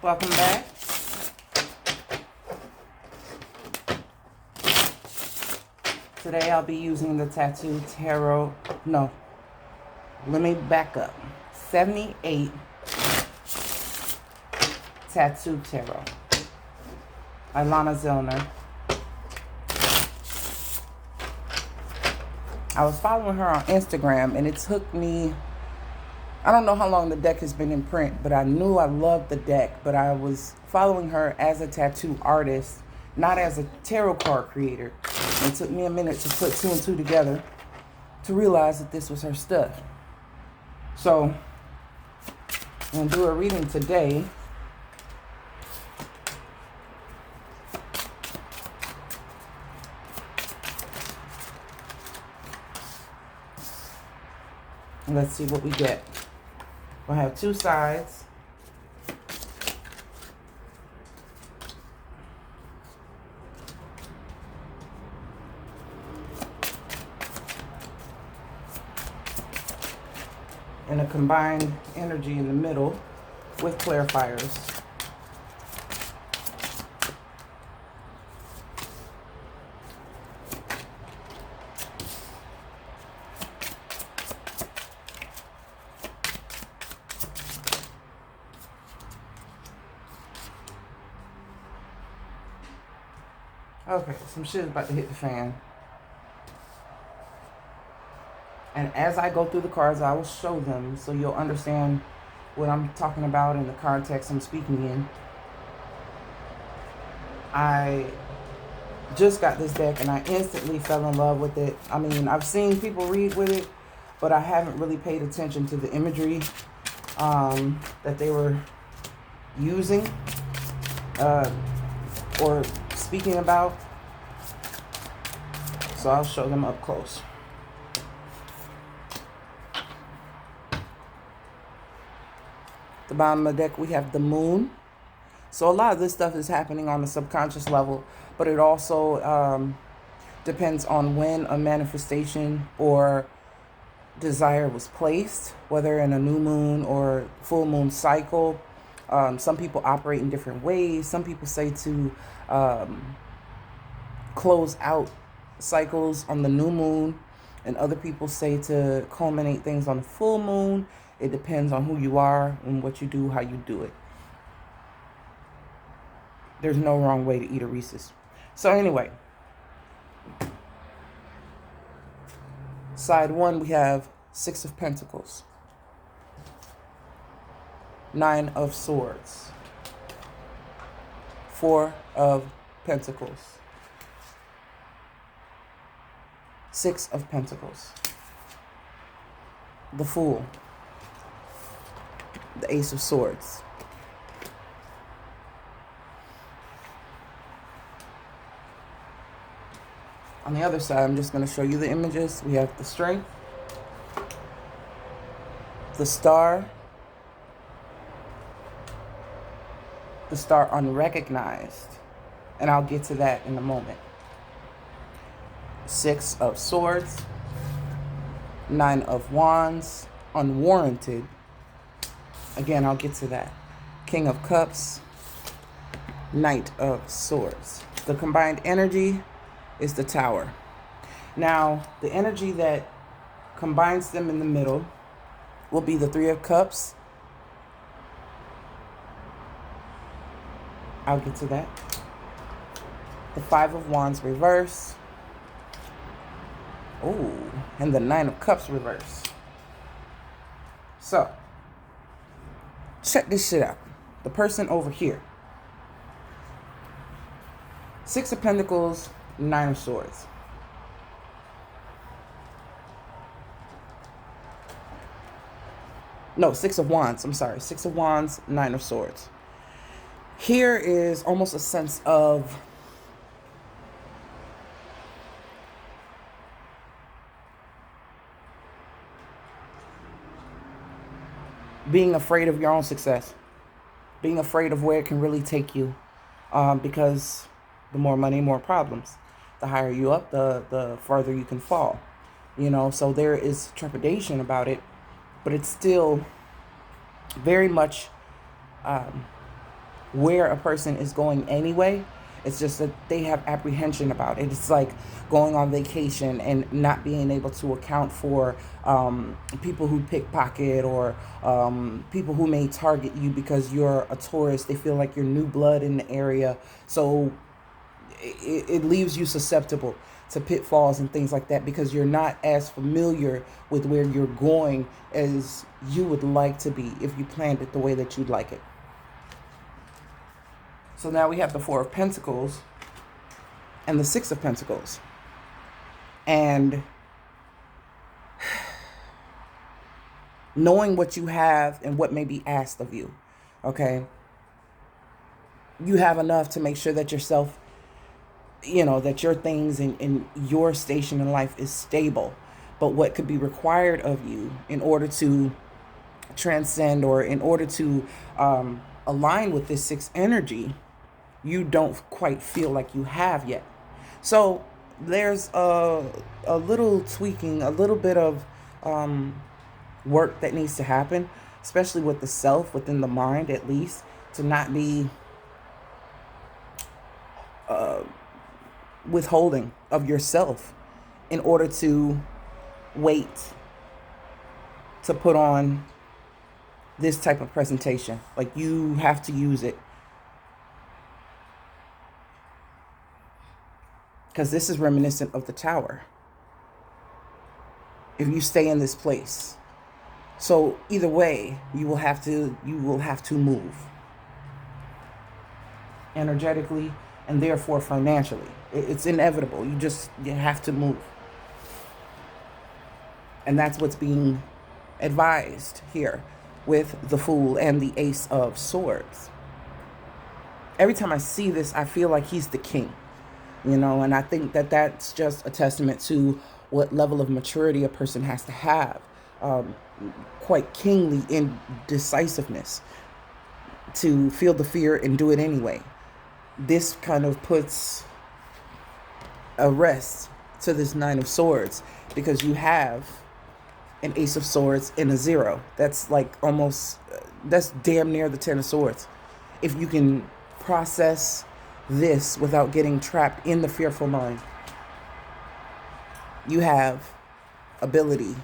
Welcome back. Today I'll be using the Tattoo Tarot. No, let me back up. 78 Tattoo Tarot by Lana Zellner. I was following her on Instagram and it took me, I don't know how long the deck has been in print, but I knew I loved the deck, but I was following her as a tattoo artist, not as a tarot card creator. It took me a minute to put two and two together to realize that this was her stuff. So, I'm going to do a reading today. And let's see what we get. We'll have two sides. And a combined energy in the middle with clarifiers. Okay, some shit is about to hit the fan. And as I go through the cards, I will show them so you'll understand what I'm talking about in the context I'm speaking in. I just got this deck and I instantly fell in love with it. I mean, I've seen people read with it, but I haven't really paid attention to the imagery that they were using or speaking about. So I'll show them up close. The bottom of the deck, we have the moon. So a lot of this stuff is happening on the subconscious level, but it also depends on when a manifestation or desire was placed, whether in a new moon or full moon cycle. Some people operate in different ways. Some people say to close out cycles on the new moon, and other people say to culminate things on the full moon. It depends on who you are and what you do, how you do it. There's no wrong way to eat a Reese's. So anyway, side one, we have Six of Pentacles, Nine of Swords, Four of Pentacles, Six of Pentacles, the Fool, the Ace of Swords. On the other side, I'm just going to show you the images. We have the Strength, the Star Unrecognized, and I'll get to that in a moment. Six of Swords, Nine of Wands, Unwarranted. Again, I'll get to that. King of Cups, Knight of Swords. The combined energy is the Tower. Now, the energy that combines them in the middle will be the Three of Cups. I'll get to that. The Five of Wands reverse. Oh, and the Nine of Cups reverse. So, check this shit out. The person over here. Six of Pentacles, Nine of Swords. No, Six of Wands. I'm sorry. Six of Wands, Nine of Swords. Here is almost a sense of being afraid of your own success, being afraid of where it can really take you, because the more money, more problems. The higher you up, the farther you can fall. You know, so there is trepidation about it, but it's still very much where a person is going anyway. It's just that they have apprehension about it. It's like going on vacation and not being able to account for people who pickpocket, or people who may target you because you're a tourist. They feel like you're new blood in the area. So it leaves you susceptible to pitfalls and things like that, because you're not as familiar with where you're going as you would like to be if you planned it the way that you'd like it. So now we have the Four of Pentacles and the Six of Pentacles. And knowing what you have and what may be asked of you, okay? You have enough to make sure that yourself, that your things and your station in life is stable. But what could be required of you in order to transcend, or in order to align with this sixth energy, you don't quite feel like you have yet. So there's a little tweaking, a little bit of work that needs to happen, especially with the self, within the mind at least, to not be withholding of yourself in order to wait to put on this type of presentation. Like, you have to use it, because this is reminiscent of the Tower. If you stay in this place, so either way, you will have to move energetically and therefore financially. It's inevitable. You have to move. And that's what's being advised here with the Fool and the Ace of Swords. Every time I see this, I feel like he's the king, and I think that that's just a testament to what level of maturity a person has to have. Quite kingly in decisiveness to feel the fear and do it anyway. This kind of puts a rest to this Nine of Swords, because you have an Ace of Swords and a 0. That's like almost, that's damn near the 10 of Swords. If you can process this without getting trapped in the fearful mind, you have ability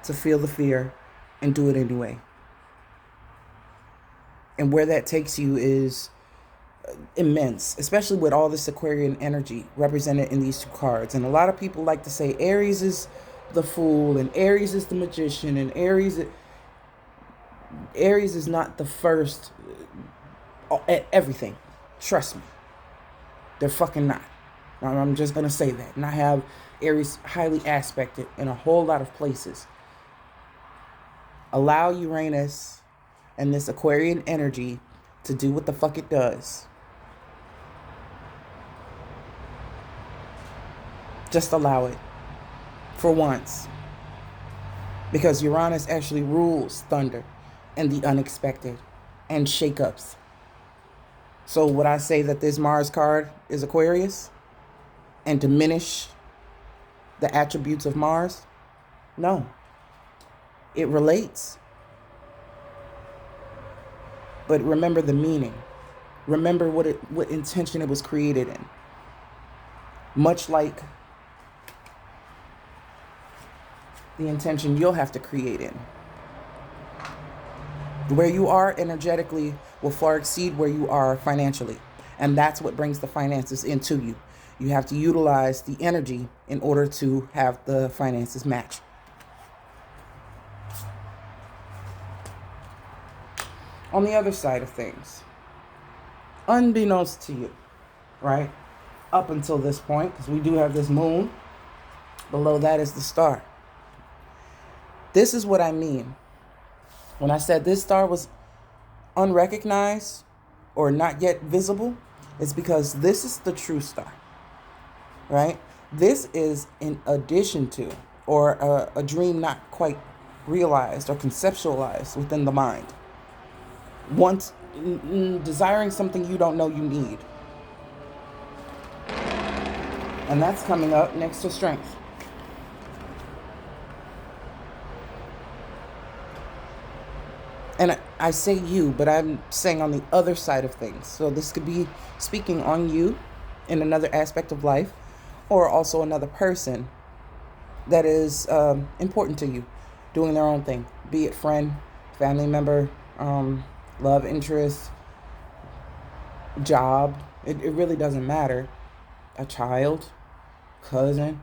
to feel the fear and do it anyway. And where that takes you is immense, especially with all this Aquarian energy represented in these two cards. And a lot of people like to say Aries is the Fool and Aries is the Magician, and Aries is not the first at everything. Trust me. They're fucking not. I'm just going to say that. And I have Aries highly aspected in a whole lot of places. Allow Uranus and this Aquarian energy to do what the fuck it does. Just allow it. For once. Because Uranus actually rules thunder and the unexpected and shakeups. So would I say that this Mars card is Aquarius and diminish the attributes of Mars? No. It relates. But remember the meaning. Remember what intention it was created in. Much like the intention you'll have to create in. Where you are energetically will far exceed where you are financially. And that's what brings the finances into you. You have to utilize the energy in order to have the finances match. On the other side of things, unbeknownst to you, right? Up until this point, because we do have this moon. Below that is the star. This is what I mean when I said this star was unrecognized or not yet visible. It's because this is the true star, right? This is in addition to, or a dream not quite realized or conceptualized within the mind. Once desiring something you don't know you need. And that's coming up next to strength. And I say you, but I'm saying on the other side of things. So this could be speaking on you in another aspect of life, or also another person that is important to you, doing their own thing, be it friend, family member, love interest, job. It really doesn't matter. A child, cousin.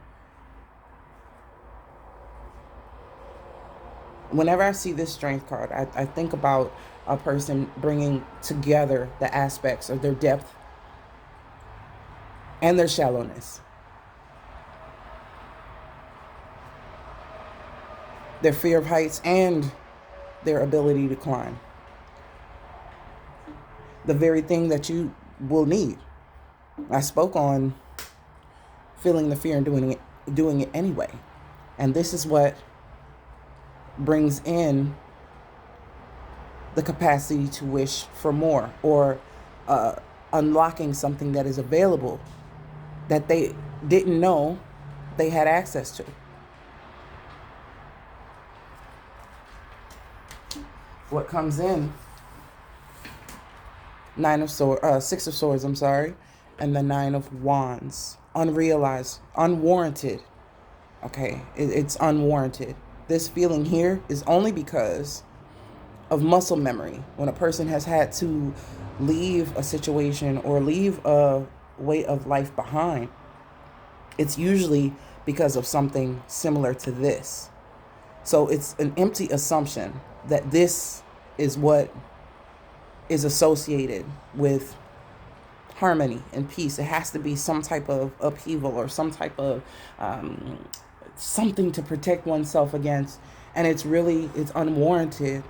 Whenever I see this strength card, I think about a person bringing together the aspects of their depth and their shallowness, their fear of heights and their ability to climb. The very thing that you will need. I spoke on feeling the fear and doing it anyway. And this is what brings in the capacity to wish for more, or unlocking something that is available that they didn't know they had access to. What comes in? Six of Swords, I'm sorry, and the Nine of Wands. Unrealized, unwarranted. Okay, it's unwarranted. This feeling here is only because of muscle memory. When a person has had to leave a situation or leave a way of life behind, it's usually because of something similar to this. So it's an empty assumption that this is what is associated with harmony and peace. It has to be some type of upheaval or some type of something to protect oneself against. And it's unwarranted.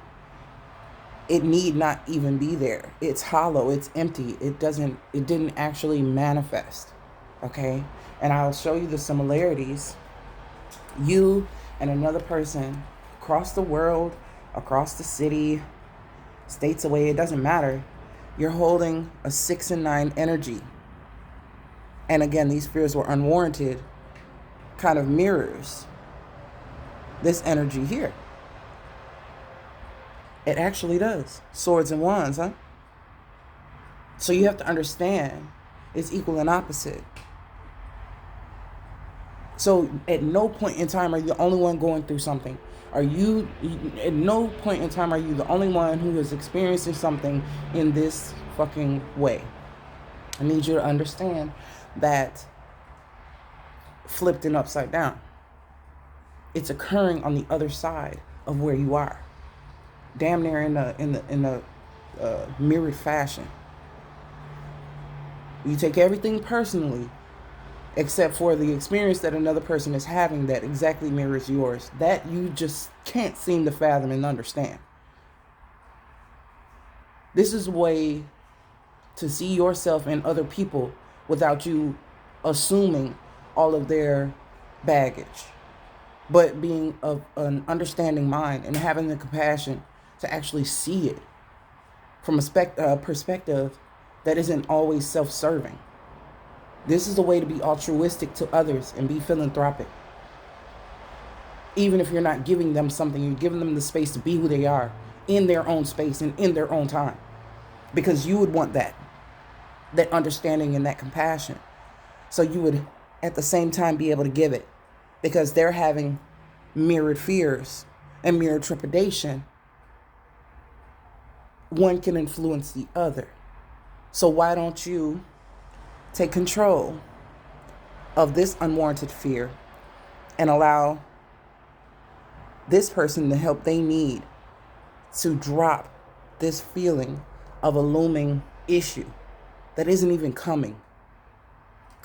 It need not even be there. It's hollow. It's empty. It didn't actually manifest. Okay. And I'll show you the similarities. You and another person across the world, across the city, states away, it doesn't matter. You're holding a 6 and 9 energy. And again, these fears were unwarranted, kind of mirrors this energy here. It actually does. Swords and Wands, huh? So you have to understand it's equal and opposite. So at no point in time are you the only one going through something. At no point in time are you the only one who is experiencing something in this fucking way. I need you to understand that flipped and upside down. It's occurring on the other side of where you are. Damn near in a mirrored fashion. You take everything personally, except for the experience that another person is having that exactly mirrors yours, that you just can't seem to fathom and understand. This is a way to see yourself and other people without you assuming all of their baggage, but being of an understanding mind and having the compassion to actually see it from a perspective that isn't always self-serving. This is a way to be altruistic to others and be philanthropic. Even if you're not giving them something, you're giving them the space to be who they are in their own space and in their own time. Because you would want that understanding and that compassion. So you would at the same time be able to give it, because they're having mirrored fears and mirrored trepidation. One can influence the other. So why don't you take control of this unwarranted fear and allow this person the help they need to drop this feeling of a looming issue that isn't even coming,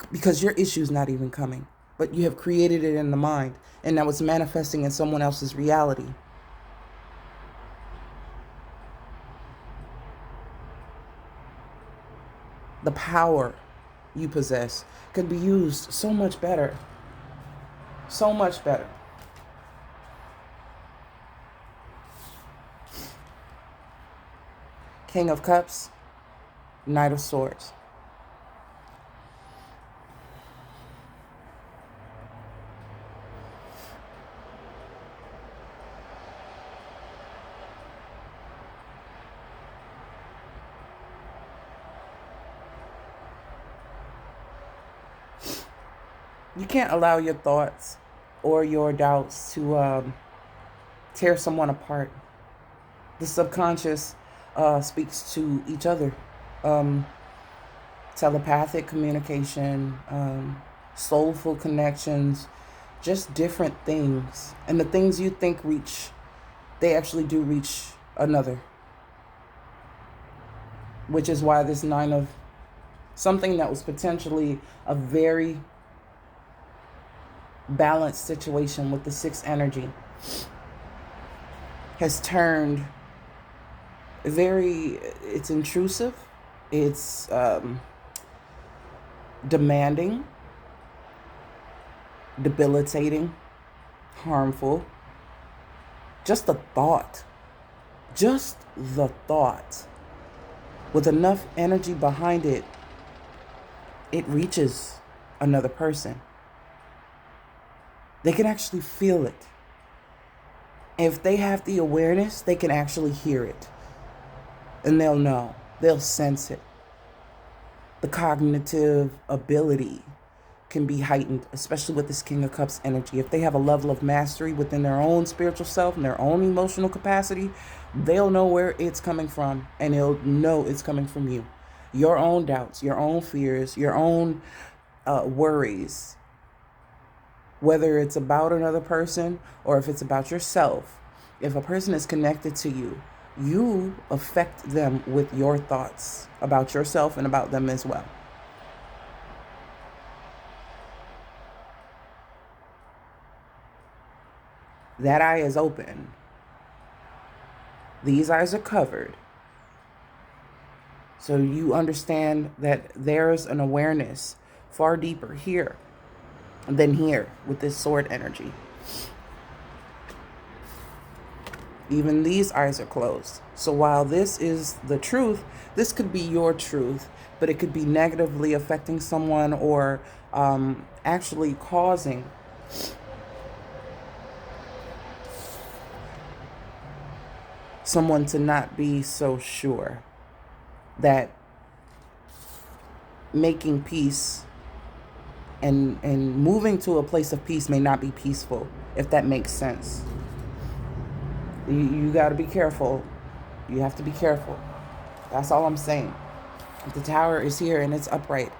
because your issue is not even coming, but you have created it in the mind, and now it's manifesting in someone else's reality. The power you possess could be used so much better. So much better. King of Cups, Knight of Swords. You can't allow your thoughts or your doubts to tear someone apart. The subconscious speaks to each other. Um, Telepathic communication, soulful connections, just different things. And the things you think reach, they actually do reach another. Which is why this nine of something that was potentially a very balanced situation with the sixth energy has turned it's intrusive, it's demanding, debilitating, harmful. Just the thought, just the thought, with enough energy behind it, it reaches another person. They can actually feel it. If they have the awareness, they can actually hear it. And they'll know, they'll sense it. The cognitive ability can be heightened, especially with this King of Cups energy. If they have a level of mastery within their own spiritual self and their own emotional capacity, they'll know where it's coming from, and they'll know it's coming from you. Your own doubts, your own fears, your own worries, whether it's about another person or if it's about yourself. If a person is connected to you, you affect them with your thoughts about yourself and about them as well. That eye is open. These eyes are covered. So you understand that there's an awareness far deeper here than here with this sword energy. Even these eyes are closed. So while this is the truth, this could be your truth, but it could be negatively affecting someone or actually causing someone to not be so sure that making peace and moving to a place of peace may not be peaceful, if that makes sense. You got to be careful. You have to be careful. That's all I'm saying. The tower is here and it's upright.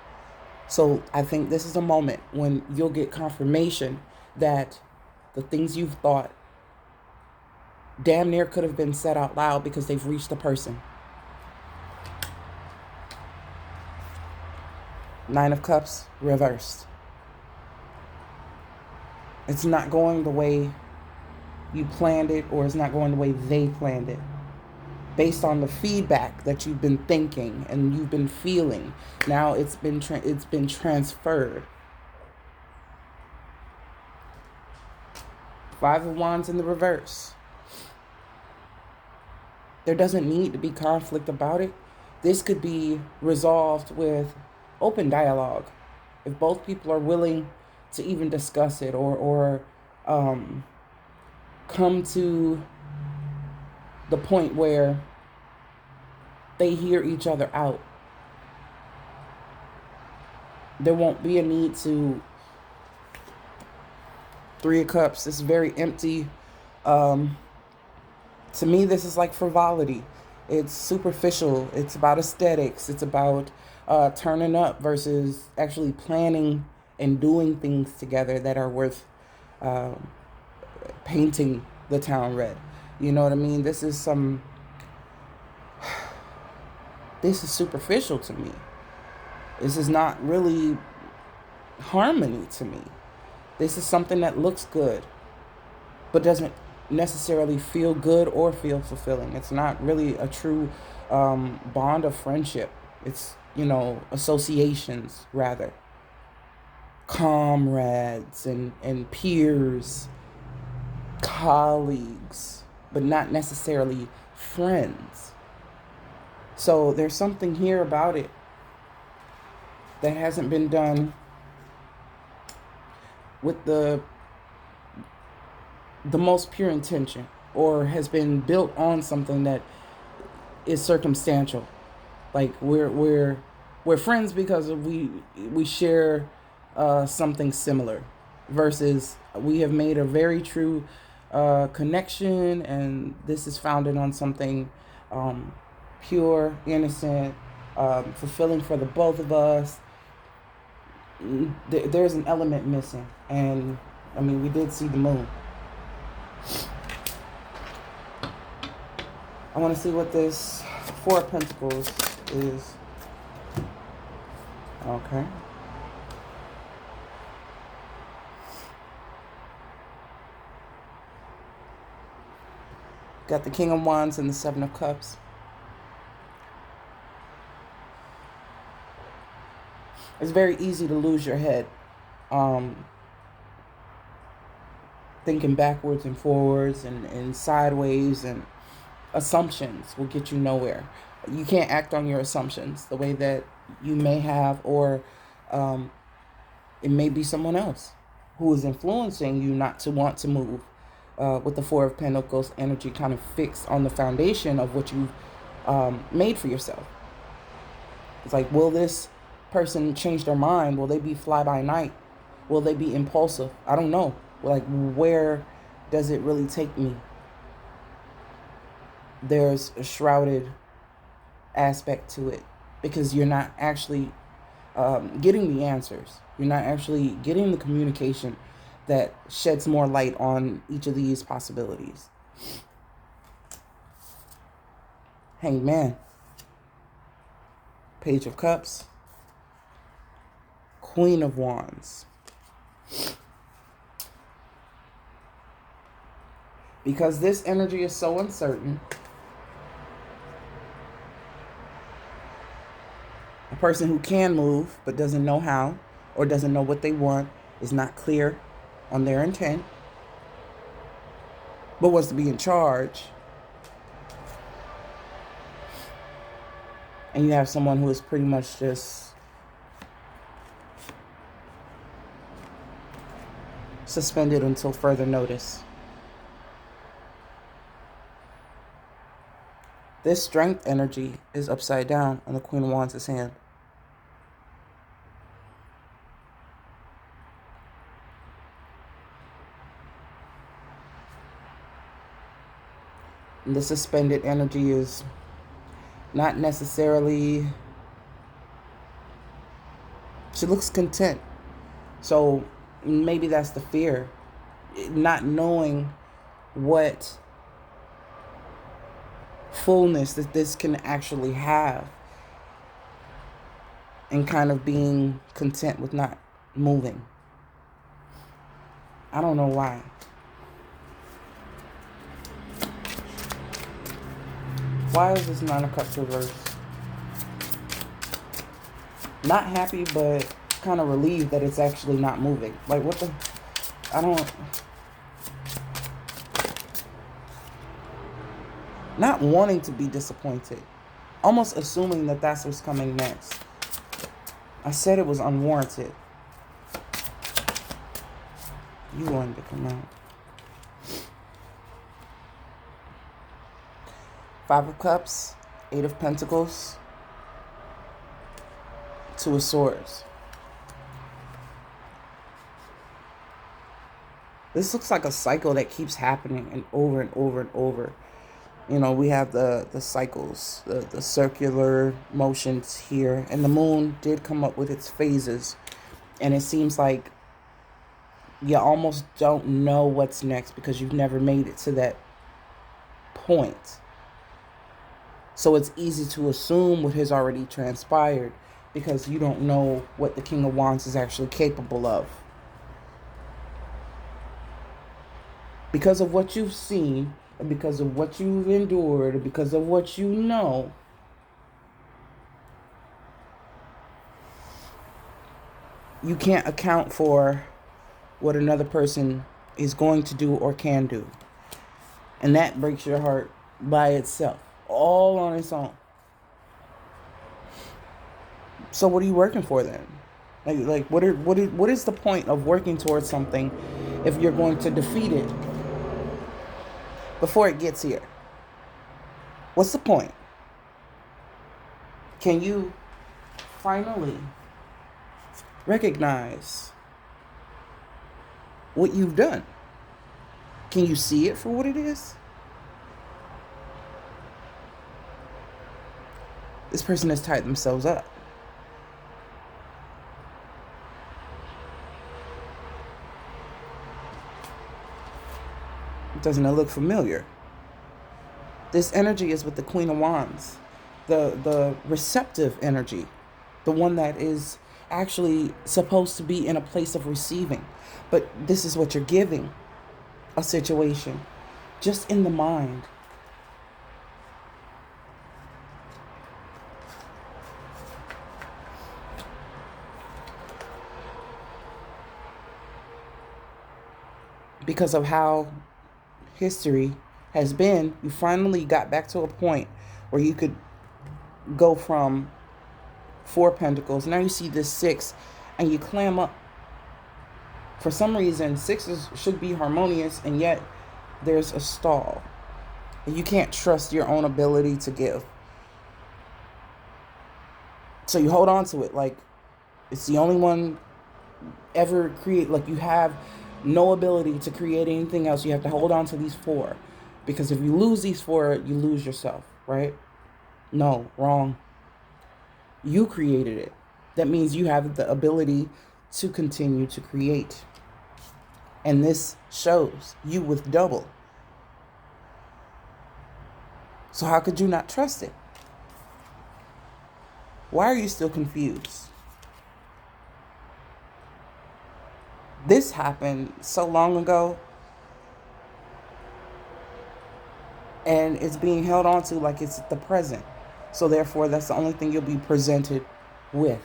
So I think this is a moment when you'll get confirmation that the things you've thought damn near could have been said out loud because they've reached the person. Nine of Cups reversed. It's not going the way you planned it, or it's not going the way they planned it. Based on the feedback that you've been thinking and you've been feeling, now it's been transferred. Five of Wands in the reverse. There doesn't need to be conflict about it. This could be resolved with open dialogue. If both people are willing to even discuss it or come to the point where they hear each other out. There won't be a need to. Three of Cups is very empty. To me, this is like frivolity. It's superficial. It's about aesthetics. It's about turning up versus actually planning and doing things together that are worth painting the town red. You know what I mean? This is superficial to me. This is not really harmony to me. This is something that looks good, but doesn't necessarily feel good or feel fulfilling. It's not really a true bond of friendship. It's, associations rather. Comrades and peers, colleagues, but not necessarily friends. So there's something here about it that hasn't been done with the most pure intention, or has been built on something that is circumstantial. Like we're friends because we share something similar, versus we have made a very true connection, and this is founded on something um, pure, innocent, fulfilling for the both of us. There's an element missing, and I mean, we did see the moon. I want to see what this Four of Pentacles is. Okay. Got the King of Wands and the Seven of Cups. It's very easy to lose your head. Thinking backwards and forwards and sideways, and assumptions will get you nowhere. You can't act on your assumptions the way that you may have, or it may be someone else who is influencing you not to want to move. With the Four of Pentacles energy kind of fixed on the foundation of what you've made for yourself. It's like, will this person change their mind? Will they be fly by night? Will they be impulsive? I don't know. Like, where does it really take me? There's a shrouded aspect to it, because you're not actually getting the answers. You're not actually getting the communication that sheds more light on each of these possibilities. Hangman. Page of Cups. Queen of Wands. Because this energy is so uncertain, a person who can move but doesn't know how, or doesn't know what they want, is not clear on their intent, but wants to be in charge. And you have someone who is pretty much just suspended until further notice. This Strength energy is upside down on the Queen of Wands' hand. And the suspended energy is not necessarily... She looks content. So maybe that's the fear. Not knowing what fullness that this can actually have, and kind of being content with not moving. I don't know why. Why is this Nine of Cups reversed? Not happy, but kind of relieved that it's actually not moving. Like, what the... I don't... Not wanting to be disappointed. Almost assuming that that's what's coming next. I said it was unwarranted. You wanted to come out. Five of Cups, Eight of Pentacles, Two of Swords. This looks like a cycle that keeps happening and over and over and over. You know, we have the cycles, the circular motions here. And the moon did come up with its phases. And it seems like you almost don't know what's next because you've never made it to that point. So it's easy to assume what has already transpired because you don't know what the King of Wands is actually capable of. Because of what you've seen, and because of what you've endured, and because of what you know, you can't account for what another person is going to do or can do. And that breaks your heart by itself, all on its own. So what are you working for then? Like what is the point of working towards something if you're going to defeat it before it gets here? What's the point? Can you finally recognize what you've done. Can you see it for what it is? This person has tied themselves up. Doesn't it look familiar? This energy is with the Queen of Wands, the receptive energy, the one that is actually supposed to be in a place of receiving. But this is what you're giving a situation, just in the mind. Because of how history has been, you finally got back to a point where you could go from 4 Pentacles. Now you see this 6 and you clam up. For some reason, 6s should be harmonious, and yet there's a stall. You can't trust your own ability to give. So you hold on to it like it's the only one ever create. Like you have no ability to create anything else. You have to hold on to these 4. Because if you lose these 4, you lose yourself, right? No, wrong. You created it. That means you have the ability to continue to create. And this shows you with double. So how could you not trust it? Why are you still confused? This happened so long ago, and it's being held on to like it's the present. So therefore, that's the only thing you'll be presented with.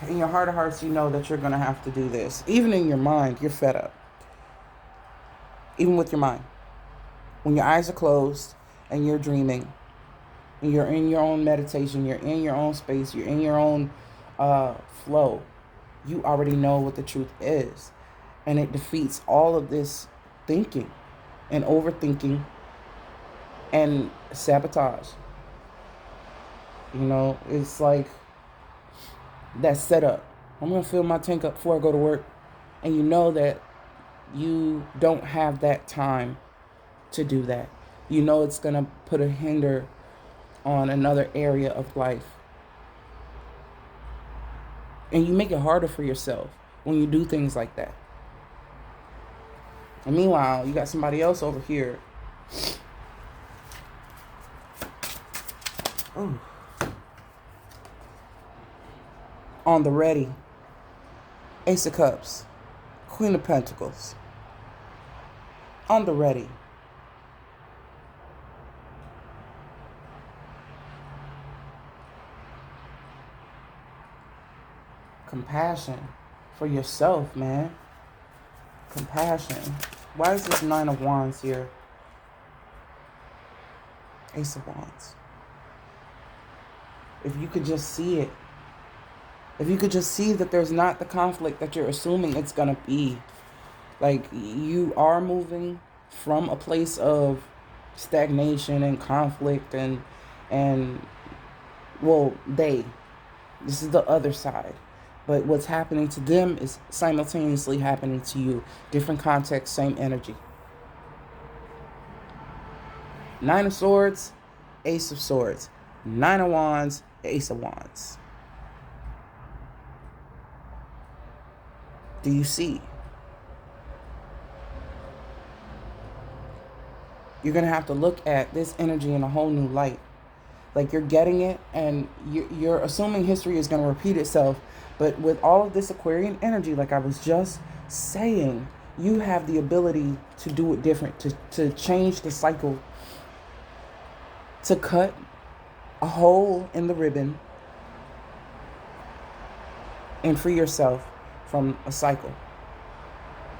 In your heart of hearts, you know that you're going to have to do this. Even in your mind, you're fed up. Even with your mind. When your eyes are closed and you're dreaming, and you're in your own meditation, you're in your own space, you're in your own flow, you already know what the truth is. And it defeats all of this thinking and overthinking and sabotage. You know, it's like that setup. I'm going to fill my tank up before I go to work. And you know that you don't have that time to do that. You know it's going to put a hinder on another area of life. And you make it harder for yourself when you do things like that. And meanwhile, you got somebody else over here. Ooh. On the ready. Ace of Cups. Queen of Pentacles. On the ready. Compassion for yourself, man. Compassion. Why is this 9 of Wands here? Ace of Wands. If you could just see it. If you could just see that there's not the conflict that you're assuming it's going to be. Like, you are moving from a place of stagnation and conflict and well, this is the other side. But what's happening to them is simultaneously happening to you. Different context, same energy. 9 of Swords, Ace of Swords. 9 of Wands, Ace of Wands. Do you see? You're going to have to look at this energy in a whole new light. Like you're getting it and you're assuming history is going to repeat itself. But with all of this Aquarian energy, like I was just saying, you have the ability to do it different, to change the cycle, to cut a hole in the ribbon and free yourself from a cycle.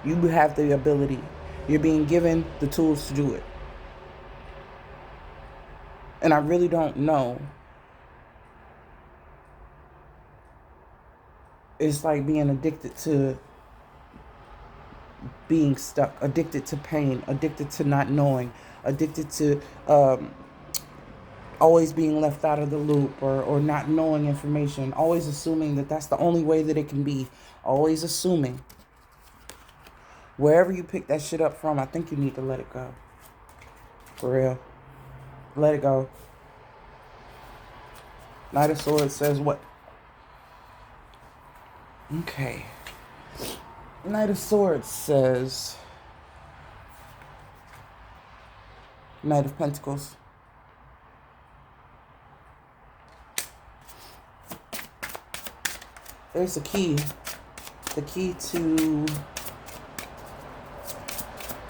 You have the ability. You're being given the tools to do it. And I really don't know. It's like being addicted to being stuck, addicted to pain, addicted to not knowing, addicted to always being left out of the loop, or not knowing information, always assuming that that's the only way that it can be, always assuming. Wherever you pick that shit up from, I think you need to let it go. For real. Let it go. Knight of Swords says what? Okay. Knight of Swords says Knight of Pentacles. There's the key. The key to...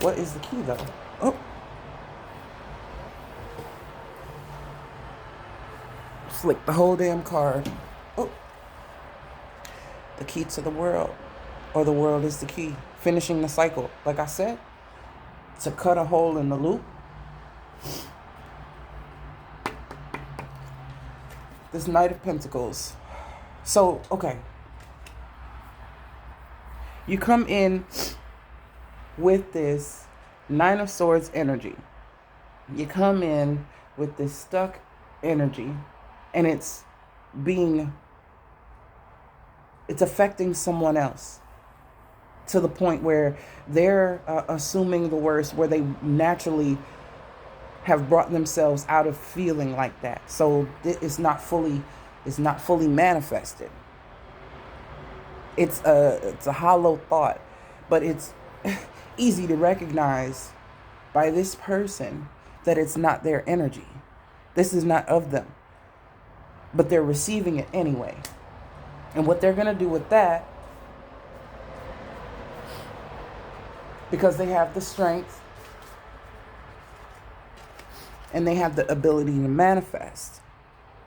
What is the key, though? Oh. Flick the whole damn card. Oh. The key to the world. Or the world is the key. Finishing the cycle. Like I said, to cut a hole in the loop. This Knight of Pentacles. So, okay. You come in with this Nine of Swords energy. You come in with this stuck energy, and it's affecting someone else to the point where they're assuming the worst, where they naturally have brought themselves out of feeling like that. So it's not fully manifested. It's a hollow thought, but it's easy to recognize by this person that it's not their energy. This is not of them, but they're receiving it anyway. And what they're going to do with that, because they have the strength and they have the ability to manifest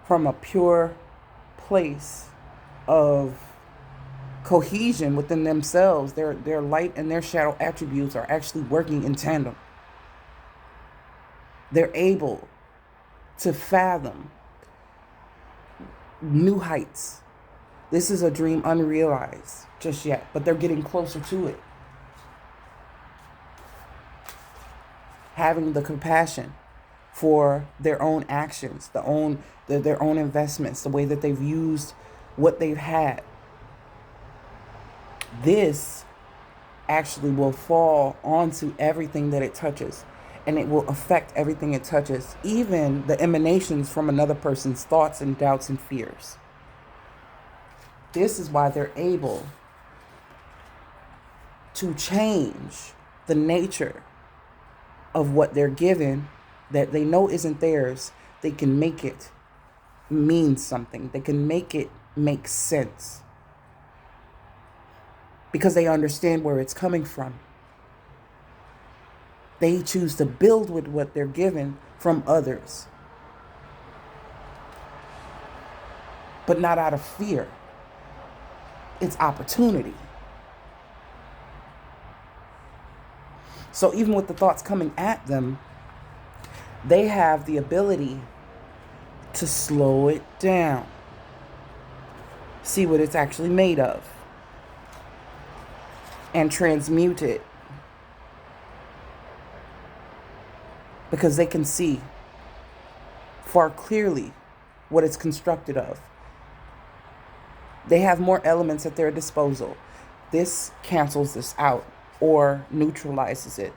from a pure place of cohesion within themselves, their light and their shadow attributes are actually working in tandem. They're able to fathom new heights. This is a dream unrealized just yet, but they're getting closer to it. Having the compassion for their own actions, their own investments, the way that they've used what they've had. This actually will fall onto everything that it touches, and it will affect everything it touches, even the emanations from another person's thoughts and doubts and fears. This is why they're able to change the nature of what they're given that they know isn't theirs. They can make it mean something. They can make it make sense, because they understand where it's coming from. They choose to build with what they're given from others, but not out of fear. It's opportunity. So even with the thoughts coming at them, they have the ability to slow it down, see what it's actually made of, and transmute it, because they can see far clearly what it's constructed of. They have more elements at their disposal. This cancels this out or neutralizes it.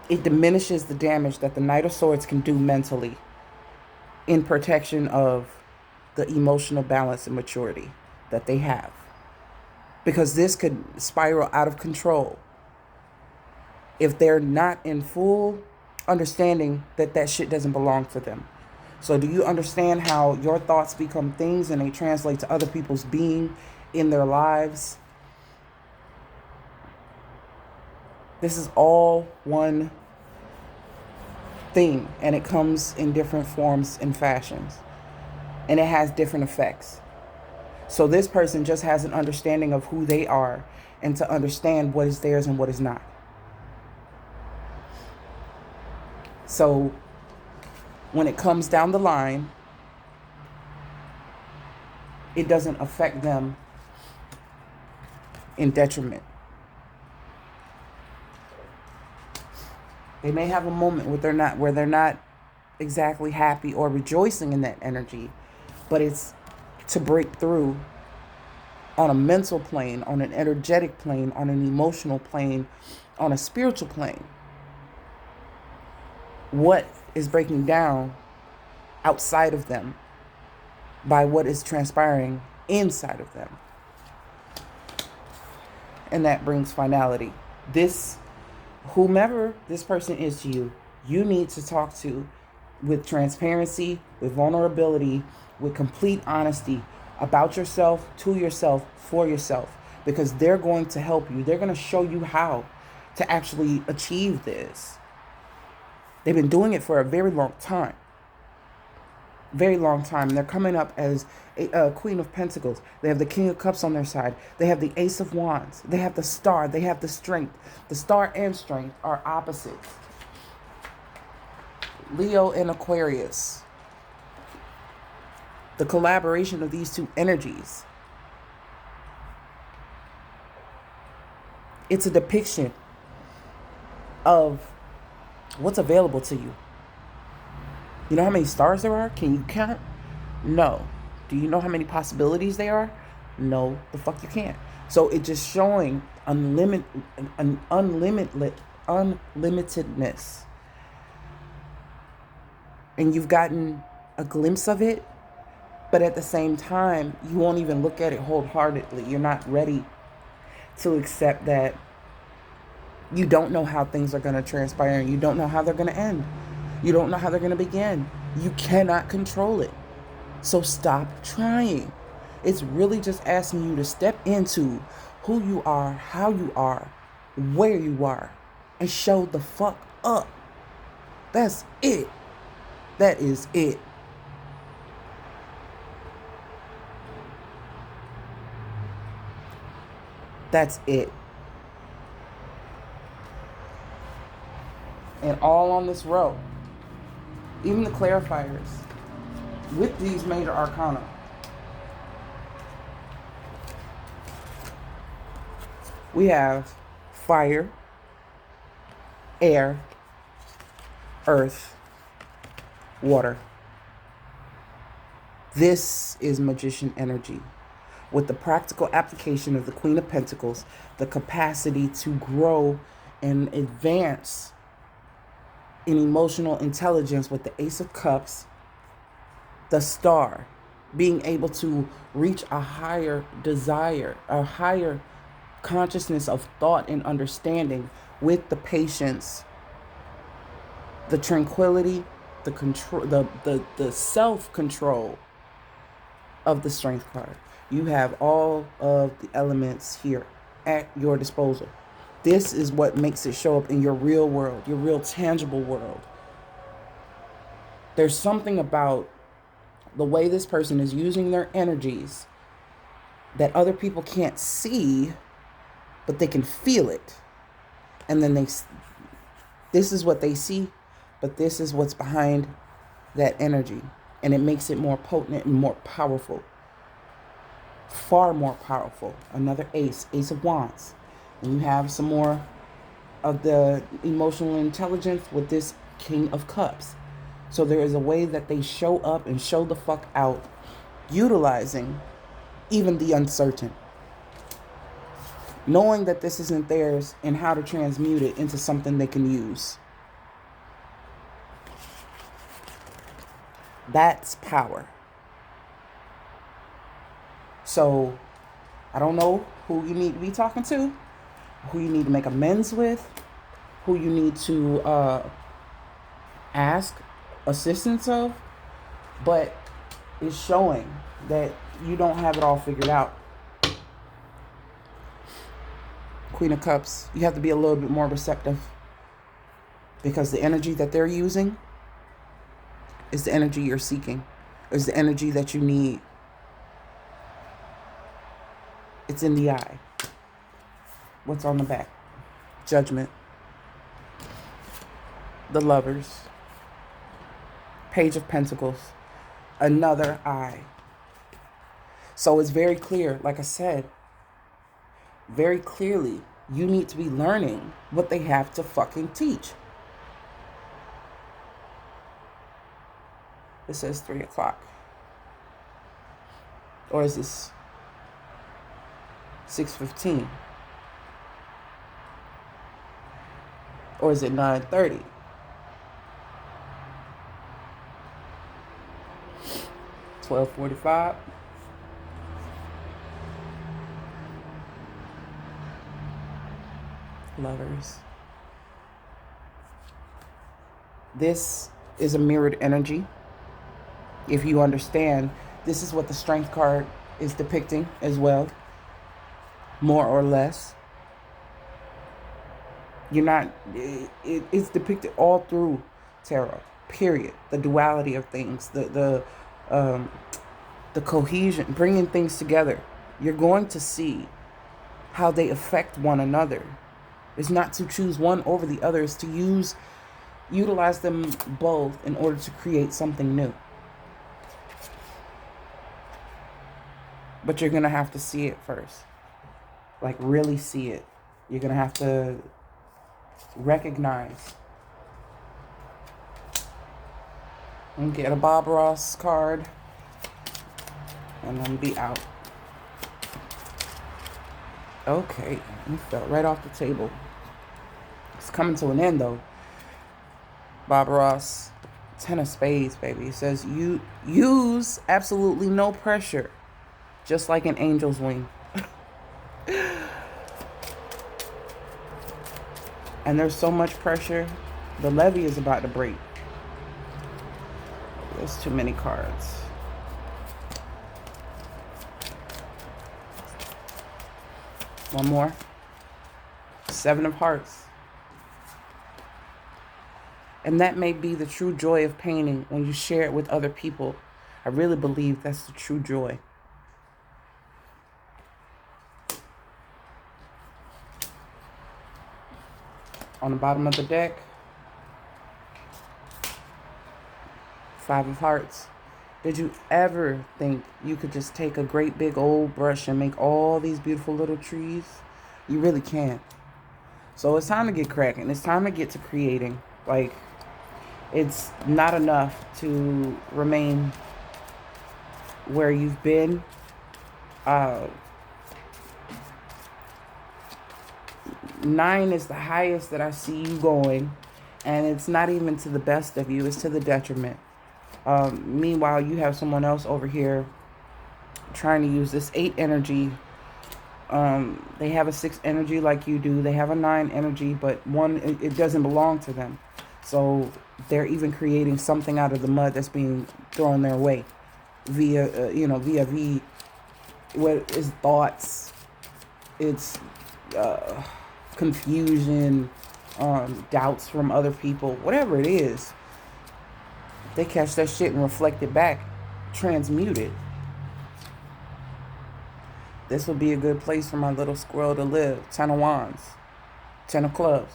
It diminishes the damage that the Knight of Swords can do mentally in protection of the emotional balance and maturity that they have. Because this could spiral out of control if they're not in full understanding that that shit doesn't belong to them. So do you understand how your thoughts become things and they translate to other people's being in their lives? This is all one thing, and it comes in different forms and fashions, and it has different effects. So this person just has an understanding of who they are, and to understand what is theirs and what is not. So when it comes down the line, it doesn't affect them in detriment. They may have a moment where they're not exactly happy or rejoicing in that energy, but it's to break through on a mental plane, on an energetic plane, on an emotional plane, on a spiritual plane. What is breaking down outside of them by what is transpiring inside of them? And that brings finality. This, whomever this person is to you, you need to talk to with transparency, with vulnerability, with complete honesty about yourself, to yourself, for yourself, because they're going to help you. They're going to show you how to actually achieve this. They've been doing it for a very long time. Very long time. They're coming up as a Queen of Pentacles. They have the King of Cups on their side. They have the Ace of Wands. They have the Star. They have the Strength. The Star and Strength are opposites. Leo and Aquarius. The collaboration of these two energies. It's a depiction of what's available to you. You know how many stars there are? Can you count? No. Do you know how many possibilities there are? No, the fuck you can't. So it's just showing unlimitedness. And you've gotten a glimpse of it, but at the same time, you won't even look at it wholeheartedly. You're not ready to accept that you don't know how things are going to transpire, and you don't know how they're going to end. You don't know how they're going to begin. You cannot control it. So stop trying. It's really just asking you to step into who you are, how you are, where you are, and show the fuck up. That's it. That is it. That's it. And all on this row, even the clarifiers with these major arcana, we have fire, air, earth, water. This is magician energy. With the practical application of the Queen of Pentacles, the capacity to grow and advance in emotional intelligence with the Ace of Cups, the Star, being able to reach a higher desire, a higher consciousness of thought and understanding with the patience, the tranquility, the control, the self-control of the Strength card. You have all of the elements here at your disposal. This is what makes it show up in your real world, your real tangible world. There's something about the way this person is using their energies that other people can't see, but they can feel it. And then this is what they see, but this is what's behind that energy. And it makes it more potent and more powerful. Far more powerful. Another Ace of Wands. And you have some more of the emotional intelligence with this King of Cups. So there is a way that they show up and show the fuck out, utilizing even the uncertain. Knowing that this isn't theirs and how to transmute it into something they can use. That's power. So, I don't know who you need to be talking to, who you need to make amends with, who you need to ask assistance of, but it's showing that you don't have it all figured out. Queen of Cups, you have to be a little bit more receptive, because the energy that they're using is the energy you're seeking, is the energy that you need. It's in the eye. What's on the back? Judgment. The Lovers. Page of Pentacles. Another eye. So it's very clear, like I said, very clearly, you need to be learning what they have to fucking teach. It says 3 o'clock. Or is this 6:15? Or is it 9:30? 12:45. Lovers. This is a mirrored energy. If you understand, this is what the strength card is depicting as well, more or less. You're not, it's depicted all through tarot, period. The duality of things, the cohesion, bringing things together. You're going to see how they affect one another. It's not to choose one over the other. It's to utilize them both in order to create something new. But you're going to have to see it first. Like, really see it. You're going to have to recognize. And get a Bob Ross card. And then be out. Okay. It fell right off the table. It's coming to an end, though. Bob Ross, 10 of spades, baby. It says, you use absolutely no pressure. Just like an angel's wing. And there's so much pressure. The levee is about to break. There's too many cards. One more. 7 of hearts. And that may be the true joy of painting when you share it with other people. I really believe that's the true joy. On the bottom of the deck, 5 of hearts. Did you ever think you could just take a great big old brush and make all these beautiful little trees? You really can't. So it's time to get cracking. It's time to get to creating. Like, it's not enough to remain where you've been. 9 is the highest that I see you going, and it's not even to the best of you, it's to the detriment. Meanwhile, you have someone else over here trying to use this 8 energy. They have a 6 energy like you do. They have a 9 energy, but it doesn't belong to them. So they're even creating something out of the mud that's being thrown their way via what is thoughts. It's confusion, doubts from other people, whatever it is. They catch that shit and reflect it back, transmute it. This would be a good place for my little squirrel to live. 10 of wands, 10 of clubs.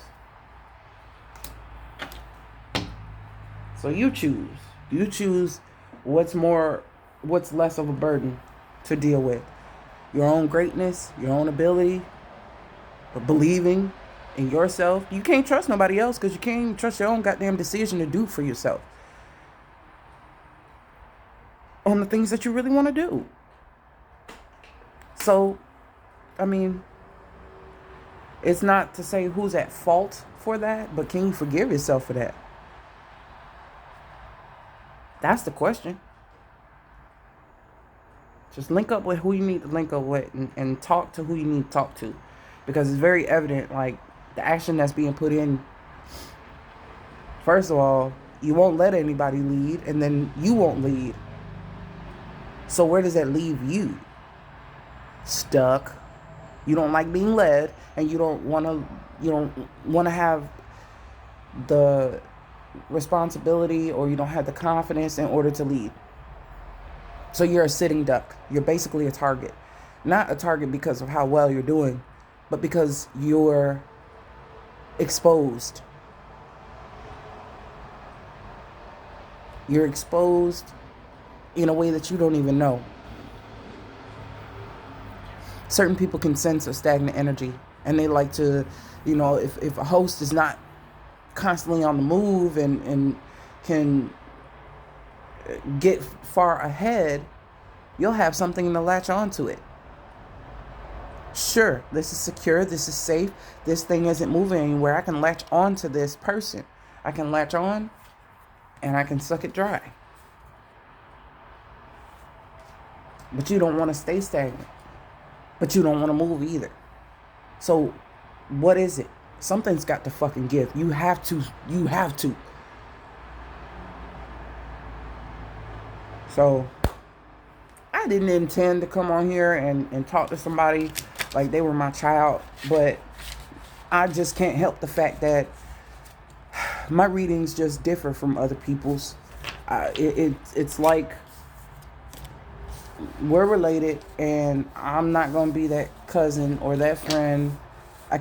So you choose. You choose what's less of a burden to deal with. Your own greatness, your own ability, or believing in yourself. You can't trust nobody else because you can't even trust your own goddamn decision to do for yourself. On the things that you really want to do. So, I mean, it's not to say who's at fault for that, but can you forgive yourself for that? That's the question. Just link up with who you need to link up with and talk to who you need to talk to. Because it's very evident, like, the action that's being put in. First of all, you won't let anybody lead, and then you won't lead. So where does that leave you? Stuck. You don't like being led, and you don't want to have the responsibility, or you don't have the confidence in order to lead. So you're a sitting duck. You're basically a target. Not a target because of how well you're doing, but because you're exposed. You're exposed in a way that you don't even know. Certain people can sense a stagnant energy, and they like to, if a host is not constantly on the move and can get far ahead, you'll have something to latch onto it. Sure, this is secure, this is safe, this thing isn't moving anywhere. I can latch on to this person. I can latch on and I can suck it dry. But you don't want to stay stagnant. But you don't want to move either. So what is it? Something's got to fucking give. You have to. You have to. So I didn't intend to come on here and talk to somebody like they were my child, but I just can't help the fact that my readings just differ from other people's. It's like we're related, and I'm not going to be that cousin or that friend. I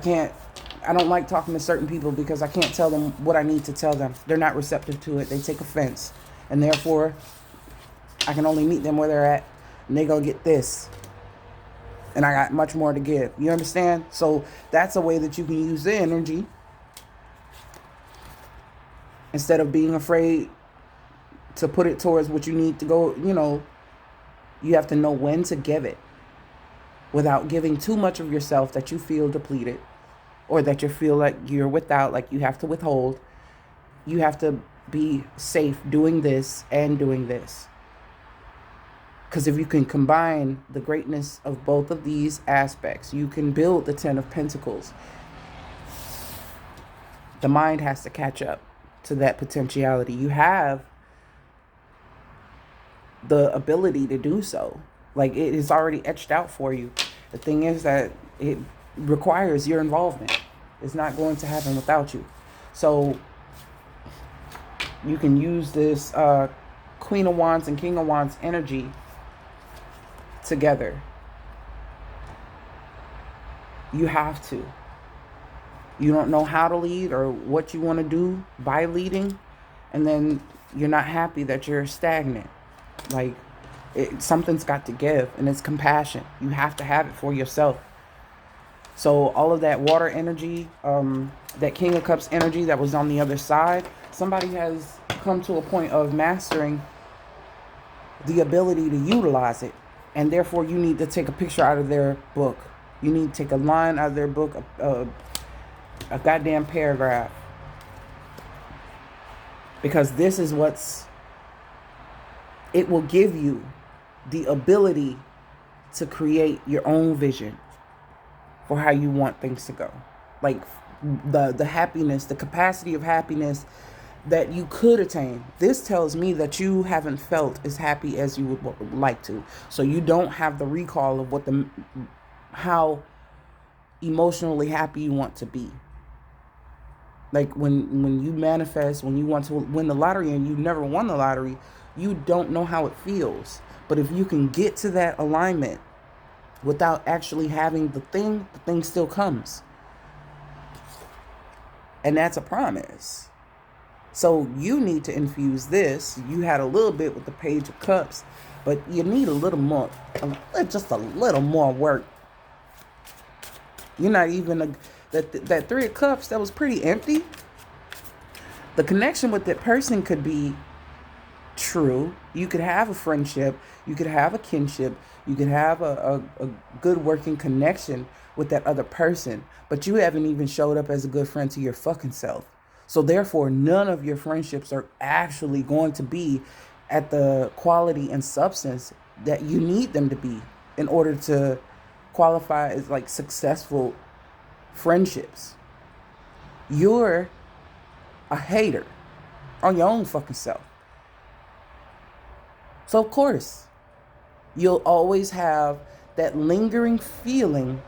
don't like talking to certain people because I can't tell them what I need to tell them. They're not receptive to it. They take offense. And therefore, I can only meet them where they're at, and they going to get this. And I got much more to give. You understand? So that's a way that you can use the energy instead of being afraid to put it towards what you need to go. You have to know when to give it without giving too much of yourself that you feel depleted or that you feel like you're without, like you have to withhold. You have to be safe doing this and doing this. Because if you can combine the greatness of both of these aspects, you can build the 10 of Pentacles. The mind has to catch up to that potentiality. You have the ability to do so. Like, it is already etched out for you. The thing is that it requires your involvement. It's not going to happen without you. So you can use this Queen of Wands and King of Wands energy together. You have to. You don't know how to lead or what you want to do by leading, and then you're not happy that you're stagnant. Like, something's got to give, and it's compassion. You have to have it for yourself. So all of that water energy, that King of Cups energy that was on the other side, somebody has come to a point of mastering the ability to utilize it. And therefore, you need to take a picture out of their book. You need to take a line out of their book, a goddamn paragraph. Because this is it will give you the ability to create your own vision for how you want things to go. Like the happiness, the capacity of happiness that you could attain. This tells me that you haven't felt as happy as you would like to. So you don't have the recall of how emotionally happy you want to be. Like when you manifest, when you want to win the lottery and you never won the lottery, you don't know how it feels. But if you can get to that alignment without actually having the thing still comes. And that's a promise. So you need to infuse this. You had a little bit with the Page of Cups, but you need a little more, just a little more work. You're not even, that Three of Cups, that was pretty empty. The connection with that person could be true. You could have a friendship. You could have a kinship. You could have a good working connection with that other person. But you haven't even showed up as a good friend to your fucking self. So therefore, none of your friendships are actually going to be at the quality and substance that you need them to be in order to qualify as like successful friendships. You're a hater on your own fucking self. So of course, you'll always have that lingering feeling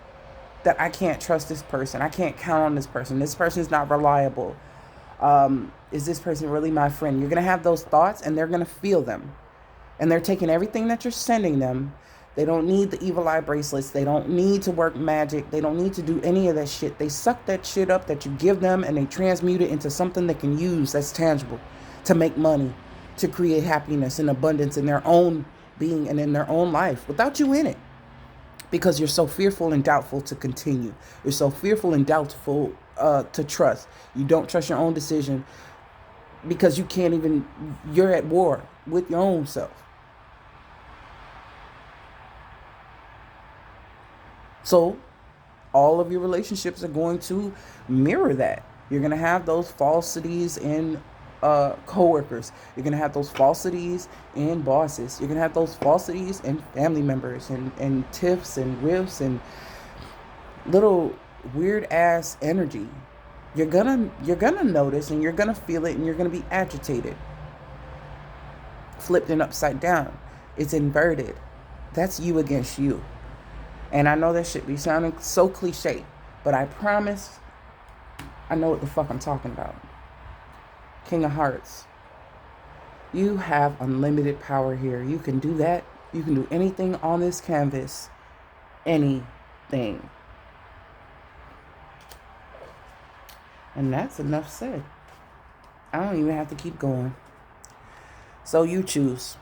that I can't trust this person. I can't count on this person. This person's not reliable. Is this person really my friend? You're going to have those thoughts, and they're going to feel them. And they're taking everything that you're sending them. They don't need the evil eye bracelets. They don't need to work magic. They don't need to do any of that shit. They suck that shit up that you give them, and they transmute it into something they can use that's tangible to make money, to create happiness and abundance in their own being and in their own life without you in it. Because you're so fearful and doubtful to continue. You're so fearful and doubtful to trust. You don't trust your own decision. because you're at war with your own self. So all of your relationships are going to mirror that. You're going to have those falsities in coworkers. You're going to have those falsities in bosses. You're going to have those falsities in family members and tiffs and riffs and little weird ass energy. You're gonna notice, and you're gonna feel it, and you're gonna be agitated. Flipped and upside down. It's inverted. That's you against you. And I know that shit be sounding so cliche, but I promise I know what the fuck I'm talking about. King of Hearts. You have unlimited power here. You can do that. You can do anything on this canvas. Anything. And that's enough said. I don't even have to keep going. So you choose.